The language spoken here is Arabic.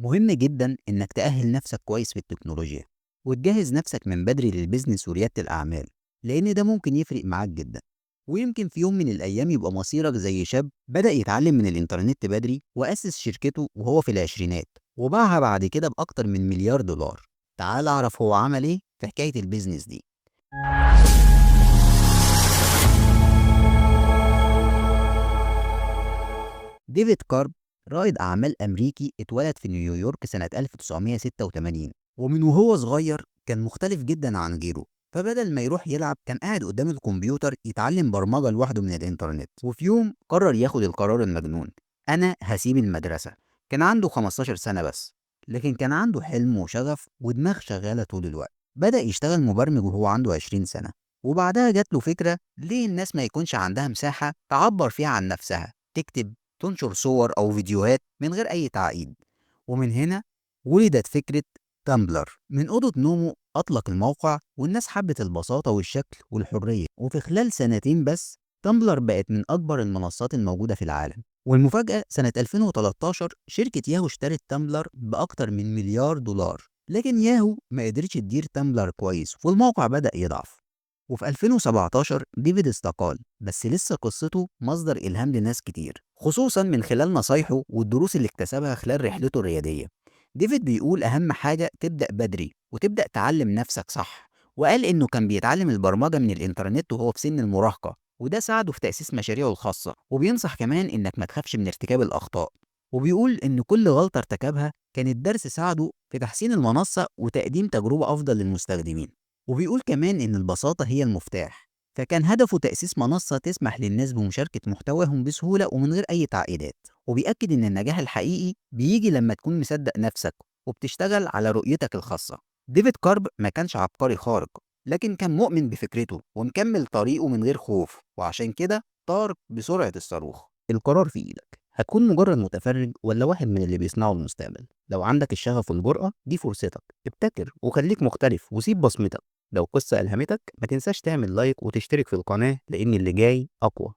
مهم جدا إنك تأهل نفسك كويس في التكنولوجيا وتجهز نفسك من بدري للبيزنس وريادة الأعمال، لأن ده ممكن يفرق معاك جدا. ويمكن في يوم من الأيام يبقى مصيرك زي شاب بدأ يتعلم من الإنترنت بدري وأسس شركته وهو في العشرينات وباعها بعد كده بأكتر من مليار دولار. تعال أعرف هو عمل إيه في حكاية البيزنس دي. ديفيد كارب رائد أعمال أمريكي اتولد في نيويورك سنة 1986، ومن وهو صغير كان مختلف جدا عن غيره. فبدل ما يروح يلعب كان قاعد قدام الكمبيوتر يتعلم برمجة لوحده من الإنترنت. وفي يوم قرر ياخد القرار المجنون: أنا هسيب المدرسة. كان عنده 15 سنة بس، لكن كان عنده حلم وشغف ودماغ شغالة طول الوقت. بدأ يشتغل مبرمج وهو عنده 20 سنة، وبعدها جات له فكرة: ليه الناس ما يكونش عندها مساحة تعبر فيها عن نفسها، تكتب، تنشر صور أو فيديوهات من غير أي تعقيد. ومن هنا ولدت فكرة تامبلر. من أوضة نومه أطلق الموقع، والناس حبت البساطة والشكل والحرية، وفي خلال سنتين بس تامبلر بقت من أكبر المنصات الموجودة في العالم. والمفاجأة سنة 2013 شركة ياهو اشترت تامبلر بأكتر من مليار دولار، لكن ياهو ما قدرتش تدير تامبلر كويس والموقع بدأ يضعف. وفي 2017 ديفيد استقال، بس لسه قصته مصدر إلهام لناس كتير، خصوصا من خلال نصايحه والدروس اللي اكتسبها خلال رحلته الريادية. ديفيد بيقول أهم حاجة تبدأ بدري وتبدأ تعلم نفسك صح، وقال إنه كان بيتعلم البرمجة من الإنترنت وهو في سن المراهقة، وده ساعده في تأسيس مشاريعه الخاصة. وبينصح كمان إنك ما تخافش من ارتكاب الأخطاء، وبيقول إن كل غلطة ارتكبها كانت درس ساعده في تحسين المنصة وتقديم تجربة أفضل للمستخدمين. وبيقول كمان إن البساطة هي المفتاح، فكان هدفه تأسيس منصة تسمح للناس بمشاركة محتواهم بسهولة ومن غير أي تعقيدات. وبيأكد إن النجاح الحقيقي بيجي لما تكون مصدق نفسك وبتشتغل على رؤيتك الخاصة. ديفيد كارب ما كانش عبقري خارق، لكن كان مؤمن بفكرته ومكمل طريقه من غير خوف، وعشان كده طار بسرعة الصاروخ. القرار في إيدك، هتكون مجرد متفرج ولا واحد من اللي بيصنعوا المستقبل. لو عندك الشغف والجرأة دي فرصتك، ابتكر وخليك مختلف وسيب بصمتك. لو قصة ألهمتك ما تنساش تعمل لايك وتشترك في القناة، لأن اللي جاي أقوى.